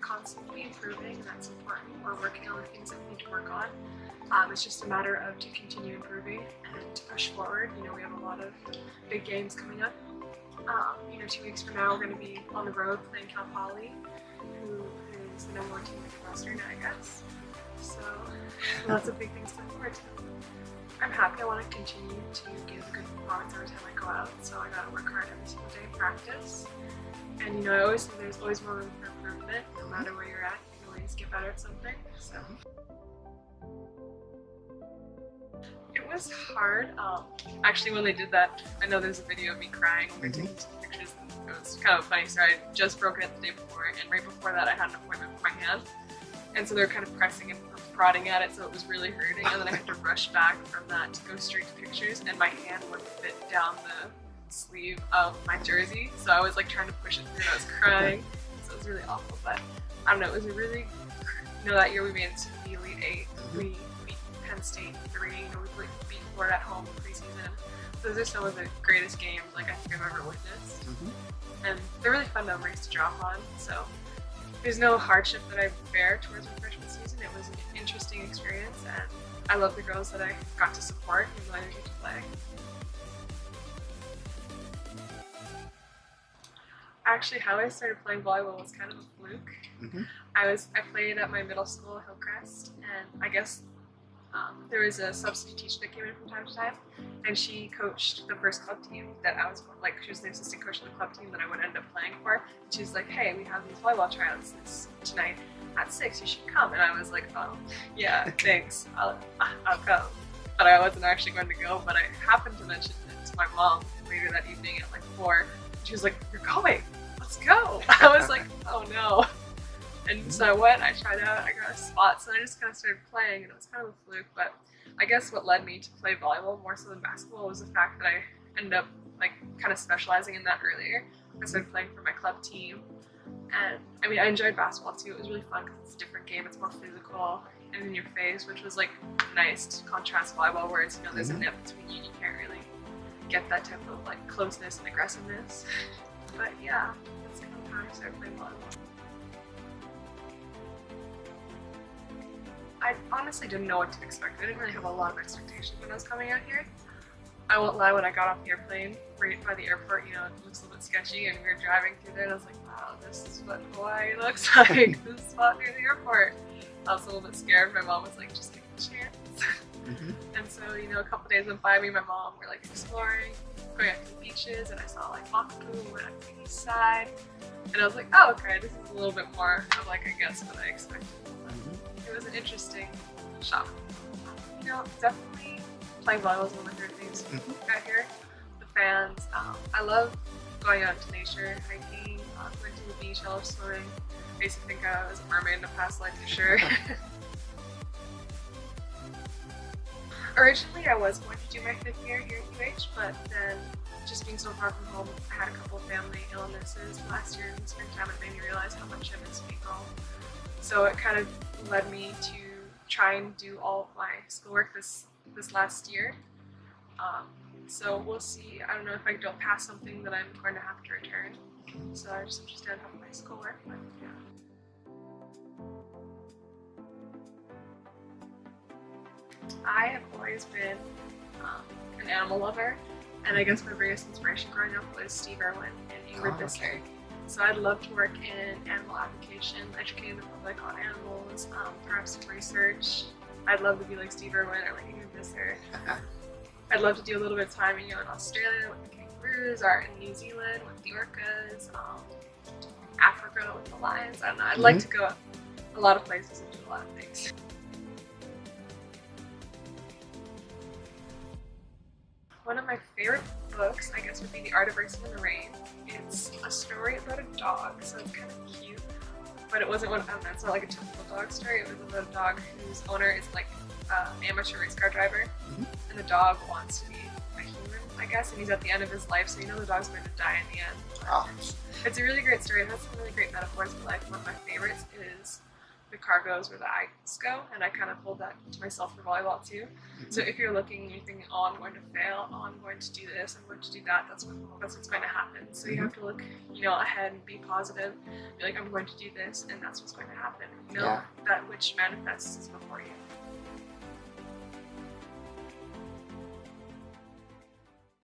constantly improving, and that's important. We're working on the things that we need to work on. It's just a matter of to continue improving and to push forward. You know, we have a lot of big games coming up. You know, 2 weeks from now we're going to be on the road playing Cal Poly, who is the #1 team in Western, I guess. So lots of big things to look forward to. I'm happy. I want to continue to give a good performance every time I go out, so I got to work hard every single day in practice. And you know, I always think there's always more room for improvement. No matter where you're at, you can always get better at something. So it was hard. Actually, when they did that, I know there's a video of me crying when they took some pictures. It was kind of funny. So I just broken it the day before, and right before that, I had an appointment for my hand, and so they were kind of pressing and prodding at it, so it was really hurting. And then I had to rush back from that to go straight to pictures, and my hand wouldn't fit down the sleeve of my jersey, so I was like trying to push it through and I was crying, so it was really awful. But I don't know, it was a really, you know, that year we made it to the Elite 8, we beat Penn State 3, you know, we beat Florida at home in preseason. Those are some of the greatest games like I think I've ever witnessed, and they're really fun memories to draw on. So there's no hardship that I bear towards my freshman season. It was an interesting experience, and I love the girls that I got to support and I didn't get to play. Actually, how I started playing volleyball was kind of a fluke. I played at my middle school, Hillcrest, and I guess there was a substitute teacher that came in from time to time, and she coached the first club team that I was like, she was the assistant coach of the club team that I would end up playing for. And she was like, hey, we have these volleyball tryouts tonight at 6, you should come. And I was like, oh, yeah, thanks, I'll come. But I wasn't actually going to go, but I happened to mention it to my mom later that evening at like 4. She was like, you're going, let's go. I was like, oh no. And so I went, I tried out, I got a spot, so I just kind of started playing, and it was kind of a fluke. But I guess what led me to play volleyball more so than basketball was the fact that I ended up like kind of specializing in that earlier. I started playing for my club team, and I mean, I enjoyed basketball too. It was really fun because it's a different game, it's more physical and in your face, which was like nice to contrast volleyball, whereas, you know, there's a net between you, you can't really get that type of like closeness and aggressiveness. But yeah, that's kind of how I started playing volleyball. I honestly didn't know what to expect. I didn't really have a lot of expectations when I was coming out here. I won't lie, when I got off the airplane right by the airport, you know, it looks a little bit sketchy, and we were driving through there and I was like, wow, this is what Hawaii looks like. This spot near the airport. I was a little bit scared. My mom was like, just take a chance. And so, you know, a couple days went by, me and my mom were like exploring, going out to the beaches, and I saw like Makapu, went up to the east side, and I was like, oh, okay, this is a little bit more of like, I guess, what I expected. It was an interesting shop. You know, definitely playing volleyball is one of my favorite things out here. The fans, I love going out into nature, hiking, going to the beach, I love swimming. I used to think I was a mermaid in a past life for sure. Originally, I was going to do my 5th year here at UH, but then just being so far from home, I had a couple of family illnesses last year in the springtime, and it made me realize how much I miss being home. So it kind of led me to try and do all of my schoolwork this last year. So we'll see. I don't know if I don't pass something that I'm going to have to return. So I'm just interested in having my schoolwork, but yeah. I have always been an animal lover, and I guess my biggest inspiration growing up was Steve Irwin and Ingrid Visser. So I'd love to work in animal advocation, educating the public on animals, perhaps some research. I'd love to be like Steve Irwin or like Ingrid Visser. I'd love to do a little bit of time, you know, in Australia with the kangaroos, or in New Zealand with the orcas, Africa with the lions. I don't know. I'd like to go a lot of places and do a lot of things. One of my favorite books, I guess, would be The Art of Racing in the Rain. It's a story about a dog, so it's kind of cute, but it wasn't one. It's not like a typical dog story. It was about a dog whose owner is like an amateur race car driver, and the dog wants to be a human, I guess, and he's at the end of his life, so you know the dog's going to die in the end. It's a really great story. It has some really great metaphors for life. One of my favorites is the car goes where the eyes go, and I kind of hold that to myself for volleyball too. So if you're looking and you're thinking, oh, I'm going to fail, oh, I'm going to do this, I'm going to do that, that's what's going to happen. So you have to look, ahead and be positive. Be like, I'm going to do this, and that's what's going to happen. That which manifests is before you.